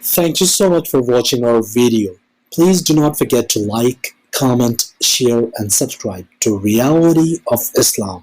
Thank you so much for watching our video. Please do not forget to like, comment, share and subscribe to Reality of Islam.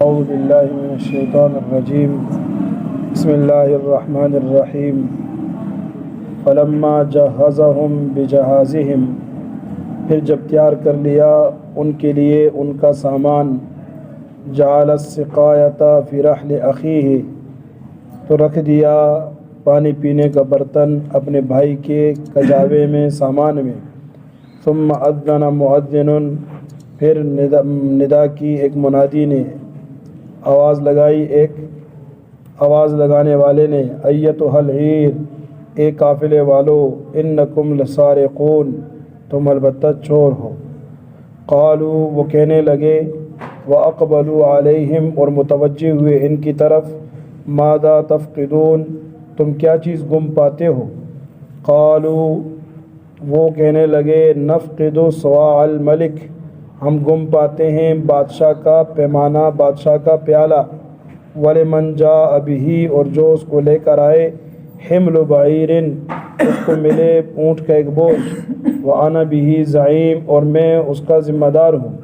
أعوذ بالله من الشيطان الرجيم بسم الله الرحمن الرحيم فلما جهزهم بجهازهم پھر جب تیار کر لیا ان کے لیے ان کا سامان جعل السقایۃ فی رحل اخیہ تو رکھ دیا پانی پینے کا برتن اپنے بھائی کے کجاوے میں سامان میں ثم اذن مؤذن پھر ندا کی ایک منادی نے آواز لگائی ایک آواز لگانے والے نے ایتھا العیر اے قافلے والو انکم لسارقون تم البتہ چور ہو قالوا وہ کہنے لگے واقبلوا علیہم اور متوجہ ہوئے ان کی طرف ماذا تفقدون تم کیا چیز گم پاتے ہو قالوا وہ کہنے لگے نفقد صواع الملک ہم گم پاتے ہیں بادشاہ کا پیمانہ بادشاہ کا پیالہ ولمن جاء بہ اور جو اس کو لے کر آئے حمل بعیر اس کو ملے اونٹ کا ایک بوجھ وانا بہ زعیم اور میں اس کا ذمہ دار ہوں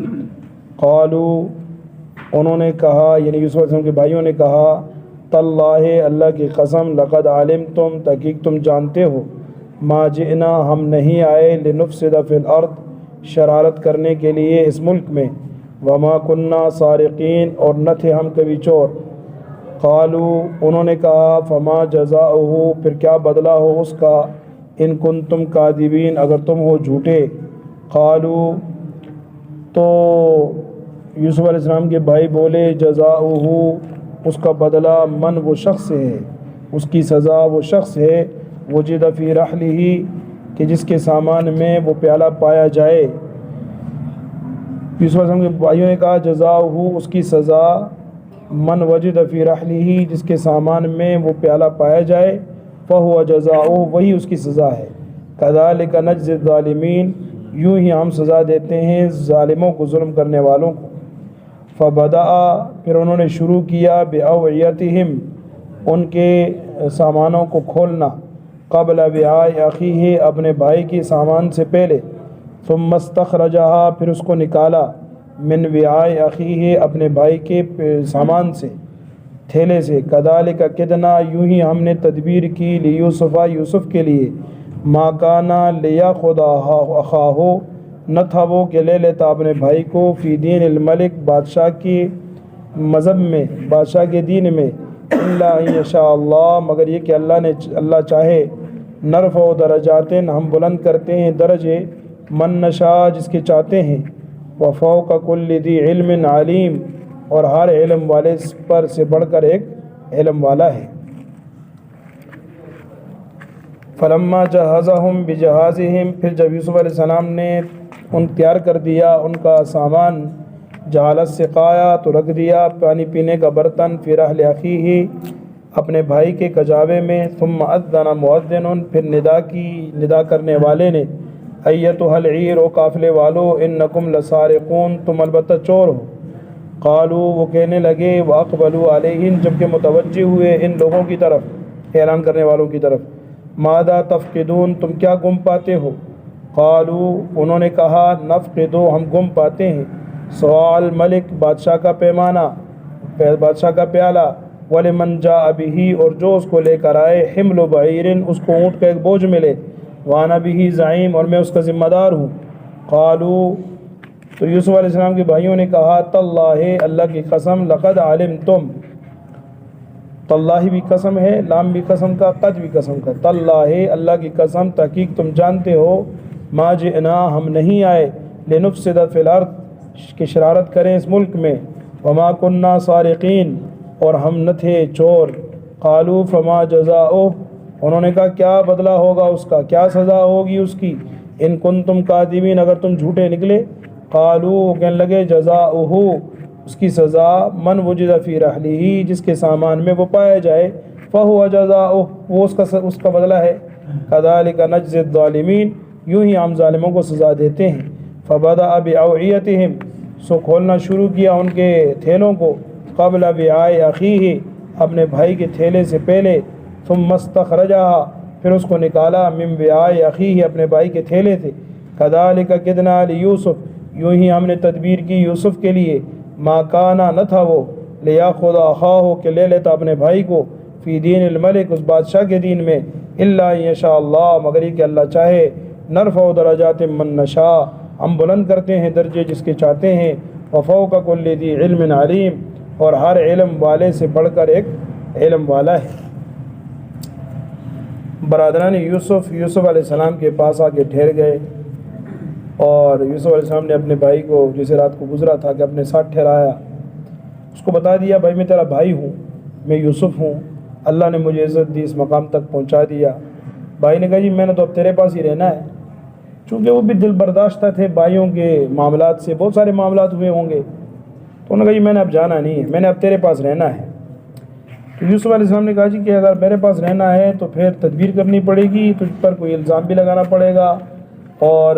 قالوا انہوں نے کہا یعنی یوسف علیہ السلام کے بھائیوں نے کہا تاللہ اللہ کی قسم لقد علمتم تحقیق تم جانتے ہو ما جئنا ہم نہیں آئے لنفسد فی الارض شرارت کرنے کے لیے اس ملک میں وما کننا سارقین اور نہ تھے ہم کبھی چور قالوا انہوں نے کہا فما جزاؤہ پھر کیا بدلہ ہو اس کا ان کنتم کاذبین اگر تم ہو جھوٹے قالوا تو یوسف علیہ السلام کے بھائی بولے جزاؤہ اس کا بدلہ من وہ شخص ہے اس کی سزا وہ شخص ہے وجد فی رحلہ کہ جس کے سامان میں وہ پیالہ پایا جائے یوسف علیہ السلام کے بھائیوں نے کہا جزاؤہ اس کی سزا من وجد فی رحلہ جس کے سامان میں وہ پیالہ پایا جائے فہو جزاؤہ وہی اس کی سزا ہے کذالک نجزی الظالمین یوں ہی ہم سزا دیتے ہیں ظالموں کو ظلم کرنے والوں کو فبدأ پھر انہوں نے شروع کیا بأوعیتہم ان کے سامانوں کو کھولنا قبل وعاء اخیہ اپنے بھائی کے سامان سے پہلے ثم استخرجہا پھر اس کو نکالا من وعاء اخیہ اپنے بھائی کے سامان سے تھیلے سے کذالک کدنا یوں ہی ہم نے تدبیر کی لیوسف یوسف کے لیے ما کانا لیاخذ اخاہ نہ تھا وہ کہ لے لیتا اپنے بھائی کو فی دین الملک بادشاہ کی مذہب میں بادشاہ کے دین میں الا ان یشاء اللہ مگر یہ کہ اللہ چاہے نرفع درجات ہم بلند کرتے ہیں درجے من نشاء جس کے چاہتے ہیں وفوق کل ذی علم علیم اور ہر علم والے پر سے بڑھ کر ایک علم والا ہے فلما جہزہم بجہازہم پھر جب یوسف علیہ السلام نے ان تیار کر دیا ان کا سامان جعل السقایا تو رکھ دیا پانی پینے کا برتن فی رحل اخیہ اپنے بھائی کے کجاوے میں ثم اذن مؤذن پھر ندا کرنے والے نے ایتھا العیر او قافلے والو انکم لسارقون تم البتہ چور ہو قالوا وہ کہنے لگے واقبلوا علیہم جبکہ متوجہ ہوئے ان لوگوں کی طرف اعلان کرنے والوں کی طرف ماذا تفقدون تم کیا گم پاتے ہو قالوا انہوں نے کہا نفقد ہم گم پاتے ہیں صواع الملک بادشاہ کا پیمانہ بادشاہ کا پیالہ ولمن جاء بہ اور جو اس کو لے کر آئے حمل بعیر اس کو اونٹ کا ایک بوجھ ملے وانا بہ زعیم اور میں اس کا ذمہ دار ہوں قالوا تو یوسف علیہ السلام کے بھائیوں نے کہا تاللہ اللہ کی قسم لقد علمتم تاللہ بھی قسم ہے لام بھی قسم کا قد بھی قسم کا تاللہ اللہ کی قسم تحقیق تم جانتے ہو ما جئنا ہم نہیں آئے لنفسد فی الارض کہ شرارت کریں اس ملک میں وما کننا سارقین اور ہم نہ تھے چور قالوا فما جزاؤہ انہوں نے کہا کیا بدلہ ہوگا اس کا کیا سزا ہوگی اس کی ان کنتم کاذبین اگر تم جھوٹے نکلے قالوا کہنے لگے جزاؤہ اس کی سزا من وجد فی رحلہ جس کے سامان میں وہ پایا جائے فہو جزاؤہ وہ اس کا بدلہ ہے کذالک نجزی الظالمین یوں ہی ہم ظالموں کو سزا دیتے ہیں فبدأ بأوعیتہم، سو کھولنا شروع کیا ان کے تھیلوں کو، قبل وعاء اخیہ، اپنے بھائی کے تھیلے سے پہلے، ثم استخرجہا، پھر اس کو نکالا، من وعاء اخیہ، اپنے بھائی کے تھیلے سے، کذالک کدنا لیوسف، یوں ہی ہم نے تدبیر کی یوسف کے لیے، ما کانا، نہ تھا وہ، لیاخذ اخاہ، کہ لے لیتا اپنے بھائی کو، فی دین الملک، اس بادشاہ کے دین میں، الا ان یشاء اللہ، مگر یہ کہ اللہ چاہے، نرفع درجات من نشاء، ہم بلند کرتے ہیں درجے جس کے چاہتے ہیں، وفوق کل ذی علم علیم، اور ہر علم والے سے بڑھ کر ایک علم والا ہے۔ برادران یوسف علیہ السلام کے پاس آ کے ٹھہر گئے، اور یوسف علیہ السلام نے اپنے بھائی کو، جسے رات کو گزرا تھا، کہ اپنے ساتھ ٹھہرایا، اس کو بتا دیا، بھائی میں تیرا بھائی ہوں، میں یوسف ہوں، اللہ نے مجھے عزت دی، اس مقام تک پہنچا دیا۔ بھائی نے کہا جی میں نے تو اب تیرے پاس ہی رہنا ہے، چونکہ وہ بھی دل برداشتہ تھے بھائیوں کے معاملات سے، بہت سارے معاملات ہوئے ہوں گے، تو انہوں نے کہا جی میں نے اب جانا نہیں ہے، میں نے اب تیرے پاس رہنا ہے۔ تو یوسف علیہ السلام نے کہا جی کہ اگر میرے پاس رہنا ہے تو پھر تدبیر کرنی پڑے گی، تجھ پر کوئی الزام بھی لگانا پڑے گا، اور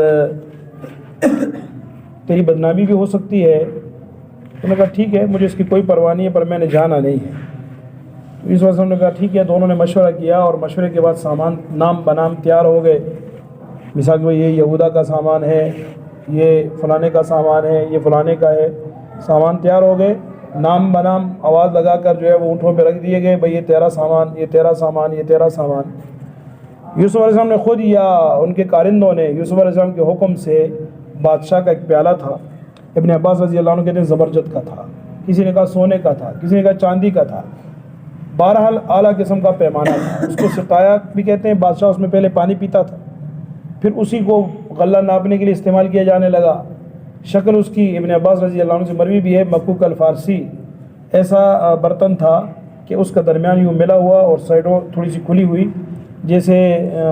تیری بدنامی بھی ہو سکتی ہے۔ تو نے کہا ٹھیک ہے، مجھے اس کی کوئی پرواہ نہیں ہے، پر میں نے جانا نہیں ہے۔ تو یوسف علیہ السلام نے کہا ٹھیک ہے، دونوں نے مشورہ کیا، اور مشورے کے بعد سامان نام بنام تیار ہو گئے، مثال کہ یہ یہودا کا سامان ہے، یہ فلانے کا سامان ہے، یہ فلانے کا ہے، سامان تیار ہو گئے، نام بنام آواز لگا کر جو ہے وہ اونٹوں پہ رکھ دیے گئے، بھئی یہ تیرا سامان، یہ تیرا سامان، یہ تیرا سامان۔ یوسف علیہ السلام نے خود یا ان کے کارندوں نے یوسف علیہ السلام کے حکم سے، بادشاہ کا ایک پیالہ تھا، ابن عباس رضی اللہ عنہ کہتے ہیں زبرجد کا تھا، کسی نے کہا سونے کا تھا، کسی نے کہا چاندی کا تھا، بہرحال اعلیٰ قسم کا پیمانہ تھا، اس کو سقایا بھی کہتے ہیں۔ بادشاہ اس میں پہلے پانی پیتا تھا، پھر اسی کو غلہ ناپنے کے لیے استعمال کیا جانے لگا۔ شکل اس کی ابن عباس رضی اللہ عنہ سے مروی بھی ہے، مکوک الفارسی، ایسا برتن تھا کہ اس کا درمیان یوں ملا ہوا اور سائڈوں تھوڑی سی کھلی ہوئی، جیسے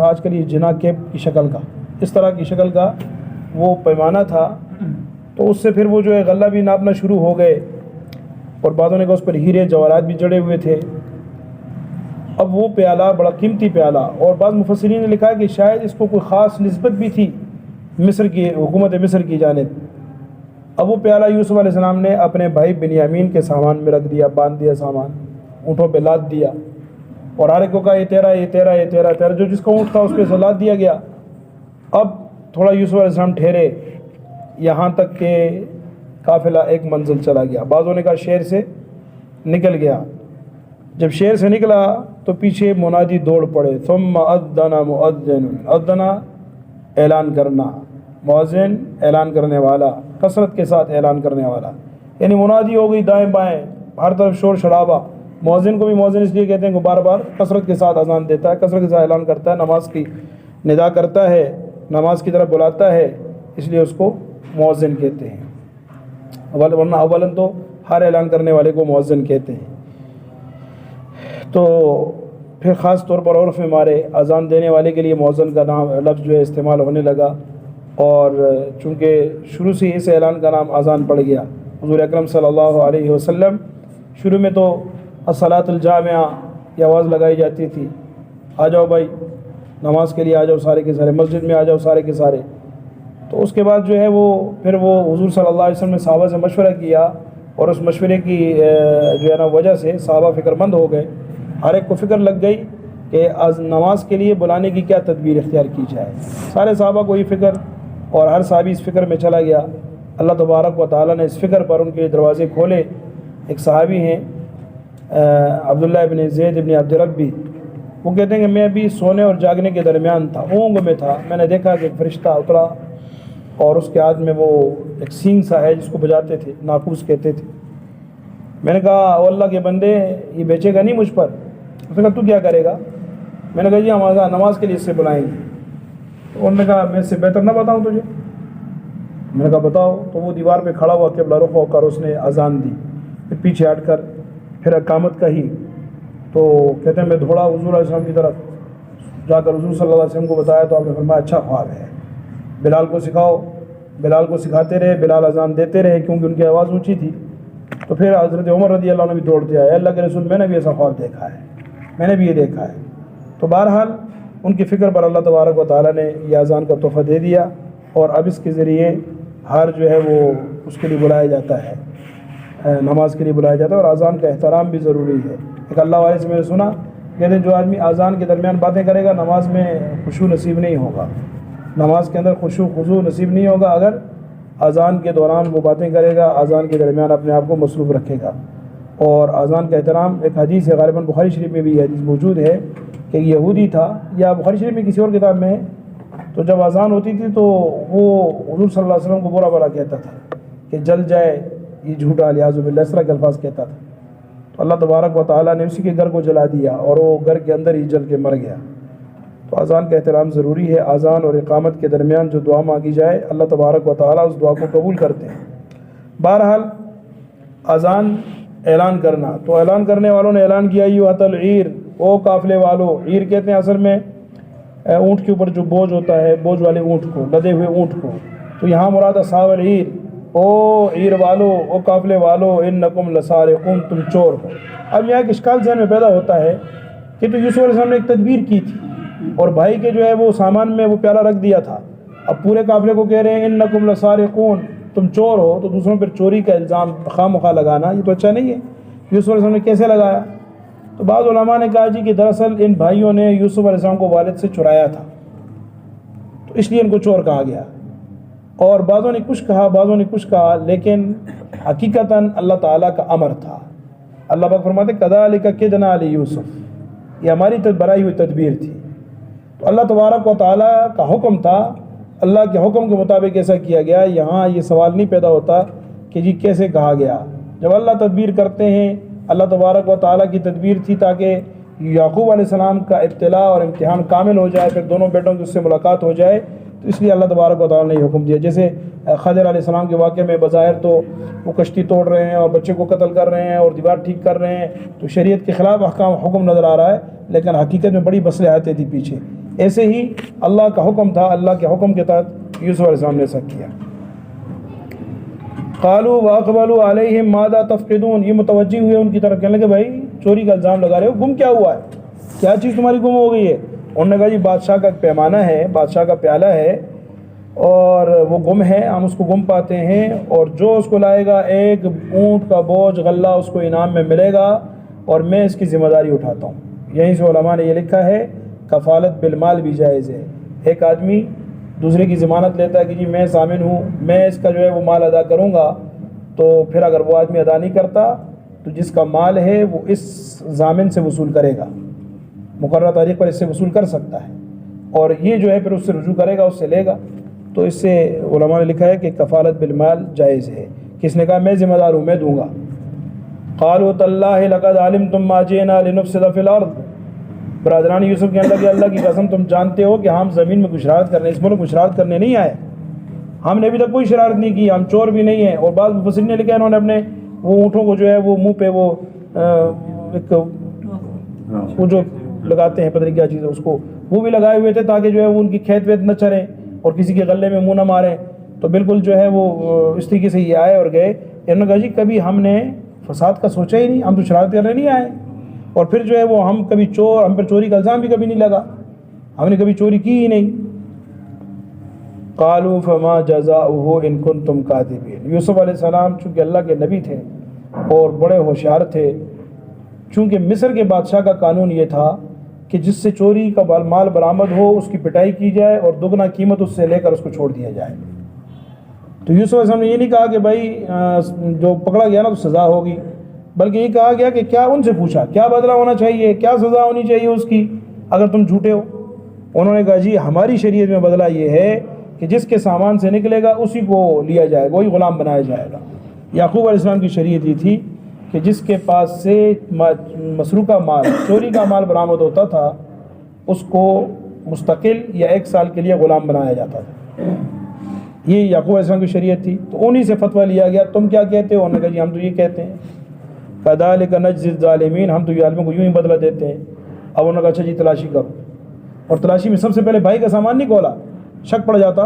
آج کل یہ جنا کیپ کی شکل کا، اس طرح کی شکل کا وہ پیمانہ تھا۔ تو اس سے پھر وہ جو ہے غلہ بھی ناپنا شروع ہو گئے، اور بعضوں نے کہا اس پر ہیرے جواہرات بھی جڑے ہوئے تھے۔ اب وہ پیالہ بڑا قیمتی پیالہ، اور بعض مفسرین نے لکھا ہے کہ شاید اس کو کوئی خاص نسبت بھی تھی مصر کی حکومت مصر کی جانب۔ اب وہ پیالہ یوسف علیہ السلام نے اپنے بھائی بنیامین کے سامان میں رکھ دیا، باندھ دیا سامان، اونٹوں پہ لاد دیا، اور ہر ایک کو کہا یہ تیرا، یہ تیرا، یہ تیرا، تیرا، جو جس کا اونٹ تھا اس پہ سے لاد دیا گیا۔ اب تھوڑا یوسف علیہ السلام ٹھہرے، یہاں تک کہ قافلہ ایک منزل چلا گیا، بعضوں نے کہا شہر سے نکل گیا۔ جب شہر سے نکلا تو پیچھے منادی دوڑ پڑے، ثم اذن مؤذن، اذن اعلان کرنا، مؤذن اعلان کرنے والا، کثرت کے ساتھ اعلان کرنے والا، یعنی منادی ہو گئی دائیں بائیں، ہر طرف شور شرابہ۔ مؤذن کو بھی مؤذن اس لیے کہتے ہیں کہ بار بار کثرت کے ساتھ اذان دیتا ہے، کثرت کے ساتھ اعلان کرتا ہے، نماز کی ندا کرتا ہے، نماز کی طرف بلاتا ہے، اس لیے اس کو مؤذن کہتے ہیں۔ ورنہ اولاً تو ہر اعلان کرنے والے کو مؤذن کہتے ہیں۔ تو پھر خاص طور پر عرف ہمارے اذان دینے والے کے لیے مؤذن کا نام لفظ جو ہے استعمال ہونے لگا، اور چونکہ شروع سے اس اعلان کا نام اذان پڑ گیا۔ حضور اکرم صلی اللہ علیہ وسلم شروع میں تو الصلاۃ الجامعہ کی آواز لگائی جاتی تھی، آ جاؤ بھائی نماز کے لیے آ جاؤ، سارے کے سارے مسجد میں آ جاؤ، سارے کے سارے۔ تو اس کے بعد جو ہے وہ پھر وہ حضور صلی اللہ علیہ وسلم نے صحابہ سے مشورہ کیا، اور اس مشورے کی جو ہے نا وجہ سے صحابہ فکر مند ہو گئے، ہر ایک کو فکر لگ گئی کہ آج نماز کے لیے بلانے کی کیا تدبیر اختیار کی جائے۔ سارے صحابہ کو یہ فکر، اور ہر صحابی اس فکر میں چلا گیا۔ اللہ تبارک و تعالیٰ نے اس فکر پر ان کے دروازے کھولے۔ ایک صحابی ہیں عبداللہ ابن زید ابن عبد ربی، وہ کہتے ہیں کہ میں ابھی سونے اور جاگنے کے درمیان تھا، اونگ میں تھا، میں نے دیکھا کہ ایک فرشتہ اترا، اور اس کے ہاتھ میں وہ ایک سینگ سا ہے جس کو بجاتے تھے، ناقوس کہتے تھے۔ میں نے کہا او اللہ کے بندے، یہ بیچے گا نہیں مجھ پر؟ اس نے کہا تو کیا کرے گا؟ میں نے کہا جی ہم نماز کے لیے اس سے بلائیں گے۔ تو انہوں نے کہا میں اس سے بہتر نہ بتاؤں تجھے؟ میں نے کہا بتاؤ۔ تو وہ دیوار پہ کھڑا ہوا قبلہ رخ ہو کر اس نے اذان دی، پھر پیچھے ہٹ کر پھر اقامت کہی۔ تو کہتے ہیں میں دوڑا حضور علیہ السلام کی طرف، جا کر حضور صلی اللہ علیہ وسلم کو بتایا، تو آپ نے فرمایا اچھا خواب ہے، بلال کو سکھاؤ۔ بلال کو سکھاتے رہے، بلال اذان دیتے رہے، کیونکہ ان کی آواز اونچی تھی۔ تو پھر حضرت عمر رضی اللہ عنہ بھی دوڑتے آئے، اللہ کے رسول میں نے بھی ایسا خواب دیکھا ہے، میں نے بھی یہ دیکھا ہے۔ تو بہرحال ان کی فکر پر اللہ تبارک و تعالیٰ نے یہ اذان کا تحفہ دے دیا، اور اب اس کے ذریعے ہر جو ہے وہ اس کے لیے بلایا جاتا ہے، نماز کے لیے بلایا جاتا ہے، اور اذان کا احترام بھی ضروری ہے۔ ایک اللہ والے سے میں نے سنا، کہتے ہیں جو آدمی اذان کے درمیان باتیں کرے گا نماز میں خشوع نصیب نہیں ہوگا، نماز کے اندر خضوع نصیب نہیں ہوگا اگر اذان کے دوران وہ باتیں کرے گا، اذان کے درمیان اپنے آپ کو مصروف رکھے گا۔ اور اذان کا احترام، ایک حدیث ہے، غالباً بخاری شریف میں بھی یہ حدیث موجود ہے کہ یہودی تھا، یا بخاری شریف میں کسی اور کتاب میں ہے، تو جب اذان ہوتی تھی تو وہ حضور صلی اللہ علیہ وسلم کو برا بھلا کہتا تھا کہ جل جائے یہ جھوٹا، الیاذ باللہ، اس طرح کے الفاظ کہتا تھا۔ تو اللہ تبارک و تعالیٰ نے اسی کے گھر کو جلا دیا اور وہ گھر کے اندر ہی جل کے مر گیا۔ تو اذان کا احترام ضروری ہے۔ اذان اور اقامت کے درمیان جو دعا مانگی جائے اللہ تبارک و تعالیٰ اس دعا کو قبول کرتے ہیں۔ بہرحال اذان اعلان کرنا، تو اعلان کرنے والوں نے اعلان کیا ایھا العیر، او قافلے والو۔ عیر کہتے ہیں اصل میں اونٹ کے اوپر جو بوجھ ہوتا ہے، بوجھ والے اونٹ کو، لدے ہوئے اونٹ کو، تو یہاں مراد اصحاب العیر، او عیر والو، او قافلے والو، انکم لسارقون، تم چور ہو۔ اب یہاں ایک اشکال ذہن میں پیدا ہوتا ہے کہ تو یوسف علیہ السلام نے ایک تدبیر کی تھی اور بھائی کے جو ہے وہ سامان میں وہ پیالہ رکھ دیا تھا، اب پورے قافلے کو کہہ رہے ہیں انکم لسارقون، تم چور ہو، تو دوسروں پر چوری کا الزام خواہ مخواہ لگانا یہ تو اچھا نہیں ہے۔ یوسف علیہ السلام نے کیسے لگایا؟ تو بعض علماء نے کہا جی کہ دراصل ان بھائیوں نے یوسف علیہ السلام کو والد سے چرایا تھا، تو اس لیے ان کو چور کہا گیا، اور بعضوں نے کچھ کہا، بعضوں نے کچھ کہا، لیکن حقیقتاً اللہ تعالیٰ کا امر تھا۔ اللہ پاک فرماتے کذالک کدنا لیوسف، یہ ہماری بنائی ہوئی تدبیر تھی۔ تو اللہ تبارک و تعالیٰ کا حکم تھا، اللہ کے حکم کے مطابق ایسا کیا گیا۔ یہاں یہ سوال نہیں پیدا ہوتا کہ جی کیسے کہا گیا۔ جب اللہ تدبیر کرتے ہیں، اللہ تبارک و تعالیٰ کی تدبیر تھی تاکہ یعقوب علیہ السلام کا ابتلاء اور امتحان کامل ہو جائے، پھر دونوں بیٹوں کی اس سے ملاقات ہو جائے، تو اس لیے اللہ تبارک و تعالیٰ نے یہ حکم دیا۔ جیسے خضر علیہ السلام کے واقعے میں بظاہر تو وہ کشتی توڑ رہے ہیں اور بچے کو قتل کر رہے ہیں اور دیوار ٹھیک کر رہے ہیں، تو شریعت کے خلاف حکم نظر آ رہا ہے، لیکن حقیقت میں بڑی مصلحتیں تھی پیچھے۔ ایسے ہی اللہ کا حکم تھا، اللہ کے حکم کے تحت یوسف علیہ السلام نے ایسا کیا۔ قالوا واقبلوا علیہم ماذا تفقدون، یہ متوجہ ہوئے ان کی طرف، کہنے لگے بھائی چوری کا الزام لگا رہے ہو، گم کیا ہوا ہے، کیا چیز تمہاری گم ہو گئی ہے؟ انہوں نے کہا جی بادشاہ کا ایک پیمانہ ہے، بادشاہ کا پیالہ ہے، اور وہ گم ہے، ہم اس کو گم پاتے ہیں، اور جو اس کو لائے گا ایک اونٹ کا بوجھ غلہ اس کو انعام میں ملے گا، اور میں اس کی ذمہ داری اٹھاتا ہوں۔ یہیں سے علماء نے یہ لکھا ہے کفالت بالمال بھی جائز ہے۔ ایک آدمی دوسرے کی ضمانت لیتا ہے کہ جی میں ضامن ہوں، میں اس کا جو ہے وہ مال ادا کروں گا، تو پھر اگر وہ آدمی ادا نہیں کرتا تو جس کا مال ہے وہ اس ضامن سے وصول کرے گا، مقررہ تاریخ پر اس سے وصول کر سکتا ہے، اور یہ جو ہے پھر اس سے رجوع کرے گا، اس سے لے گا۔ تو اس سے علماء نے لکھا ہے کہ کفالت بالمال جائز ہے۔ کس نے کہا میں ذمہ دار ہوں، میں دوں گا۔ قالوا تاللہ لقد علمتم ما جئنا لنفسد فی الارض، برادران یوسف کہنے لگے اللہ کی قسم تم جانتے ہو کہ ہم زمین میں کچھ شرارت کرنے، اس ملک میں شرارت کرنے نہیں آئے، ہم نے ابھی تک کوئی شرارت نہیں کی، ہم چور بھی نہیں ہیں۔ اور بعض مفسرین نے لکھا ہے انہوں نے اپنے وہ اونٹوں کو جو ہے وہ منہ پہ وہ جو لگاتے ہیں پتہ نہیں کیا چیز ہے اس کو، وہ بھی لگائے ہوئے تھے تاکہ جو ہے وہ ان کی کھیت ویت نہ چریں اور کسی کے غلے میں منہ نہ ماریں۔ تو بالکل جو ہے وہ اس طریقے سے یہ آئے اور گئے۔ انہوں نے کہا جی کبھی ہم نے فساد کا سوچا ہی نہیں، ہم تو شرارت کرنے نہیں آئے، اور پھر جو ہے وہ ہم کبھی چور، ہم پر چوری کا الزام بھی کبھی نہیں لگا، ہم نے کبھی چوری کی ہی نہیں۔ قالوا فما جزاؤہ ان کنتم کاذبین، یوسف علیہ السلام چونکہ اللہ کے نبی تھے اور بڑے ہوشیار تھے، چونکہ مصر کے بادشاہ کا قانون یہ تھا کہ جس سے چوری کا مال برآمد ہو اس کی پٹائی کی جائے اور دگنا قیمت اس سے لے کر اس کو چھوڑ دیا جائے۔ تو یوسف علیہ السلام نے یہ نہیں کہا کہ بھائی جو پکڑا گیا نا تو سزا ہوگی، بلکہ یہ کہا گیا کہ کیا ان سے پوچھا کیا بدلہ ہونا چاہیے، کیا سزا ہونی چاہیے اس کی اگر تم جھوٹے ہو۔ انہوں نے کہا جی ہماری شریعت میں بدلہ یہ ہے کہ جس کے سامان سے نکلے گا اسی کو لیا جائے گا، وہی غلام بنایا جائے گا۔ یعقوب علیہ السلام کی شریعت یہ تھی کہ جس کے پاس سے مسروقہ مال، چوری کا مال برآمد ہوتا تھا اس کو مستقل یا 1 سال کے لیے غلام بنایا جاتا تھا۔ یہ یعقوب علیہ السلام کی شریعت تھی، تو انہی سے فتویٰ لیا گیا تم کیا کہتے ہو؟ انہوں نے کہا جی ہم تو یہ کہتے ہیں کذالک نجزی الظالمین، ہم تو یہ ظالموں کو یوں ہی بدلہ دیتے ہیں۔ اب انہوں نے کہا اچھا جی تلاشی کرو، اور تلاشی میں سب سے پہلے بھائی کا سامان نہیں کھولا، شک پڑ جاتا،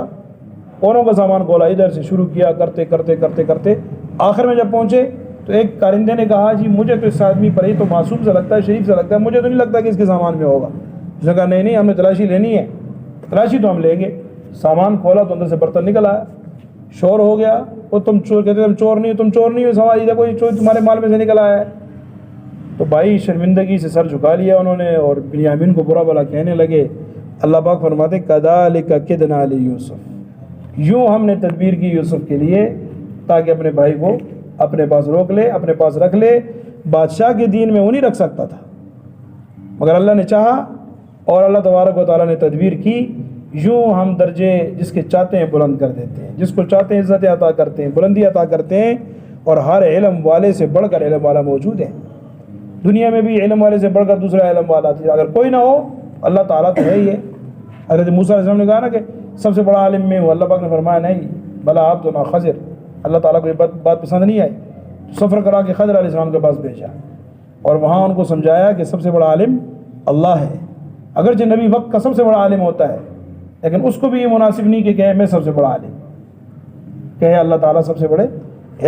اوروں کا سامان کھولا، ادھر سے شروع کیا کرتے کرتے کرتے کرتے آخر میں جب پہنچے تو ایک کارندے نے کہا جی مجھے تو اس آدمی پر ہی تو معصوم سے لگتا ہے، شریف سے لگتا ہے، مجھے تو نہیں لگتا کہ اس کے سامان میں ہوگا۔ اس نے کہا نہیں نہیں ہم نے تلاشی لینی ہے، تلاشی تو ہم لیں گے۔ سامان کھولا تو اندر سے برتن نکل آیا، شور ہو گیا، وہ تم چور، کہتے تم چور نہیں ہو، تم چور نہیں ہو، سمجھ دیکھو یہ چور تمہارے مال میں سے نکل آیا ہے. تو بھائی شرمندگی سے سر جھکا لیا انہوں نے اور بنیامین کو برا بھلا کہنے لگے. اللہ پاک فرماتے کذالک کدنا لیوسف، یوں ہم نے تدبیر کی یوسف کے لیے تاکہ اپنے بھائی کو اپنے پاس روک لے، اپنے پاس رکھ لے. بادشاہ کے دین میں وہ نہیں رکھ سکتا تھا مگر اللہ نے چاہا اور اللہ تبارک و تعالیٰ نے تدبیر کی. یوں ہم درجے جس کے چاہتے ہیں بلند کر دیتے ہیں، جس کو چاہتے ہیں عزت عطا کرتے ہیں، بلندی عطا کرتے ہیں. اور ہر علم والے سے بڑھ کر علم والا موجود ہے. دنیا میں بھی علم والے سے بڑھ کر دوسرا علم والا تھا، اگر کوئی نہ ہو اللہ تعالیٰ تو ہے ہی ہے. حضرت موسیٰ علیہ السلام نے کہا نا کہ سب سے بڑا عالم میں ہوں، اللہ پاک نے فرمایا نہیں بلا آپ تو نہ خضر. اللہ تعالیٰ کو یہ بات پسند نہیں آئی، سفر کرا کے خضر علیہ السلام کے پاس بھیجا اور وہاں ان کو سمجھایا کہ سب سے بڑا عالم اللہ ہے. اگرچہ نبی وقت کا سب سے بڑا عالم ہوتا ہے لیکن اس کو بھی یہ مناسب نہیں کہ کہے میں سب سے بڑا عالم، کہے اللہ تعالیٰ سب سے بڑے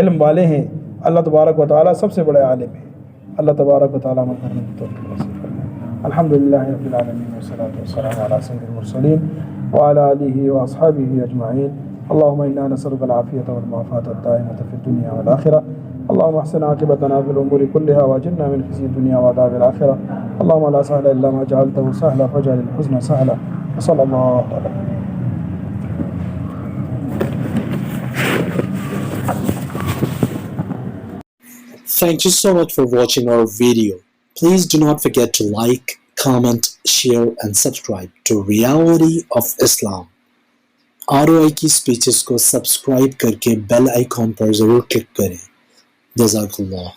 علم والے ہیں، اللہ تبارک و تعالیٰ سب سے بڑے عالم ہیں. اللہ تبارک و تعالیٰ عمل کرنے کی توفیق نصیب فرمائے. الحمدللہ رب العالمین والصلاۃ والسلام علی سید المرسلین وعلی آلہ واصحابہ اجمعین. اللهم انا نسألك العافية والمعافاة الدائمة في الدنيا والآخرة. اللهم احسن عاقبتنا في الأمور كلها واجرنا من خزي الدنيا وعذاب الآخرة. اللهم لا سهل إلا ما جعلته سهلا فاجعل الحزن سهلا. وصلى الله على Thank you so much for watching our video. Please do not forget to like, comment, share and subscribe to Reality of Islam. ROI کی سپیچز کو سبسکرائب کر کے بیل آئیکن پر ضرور کلک کریں. جزاک اللہ.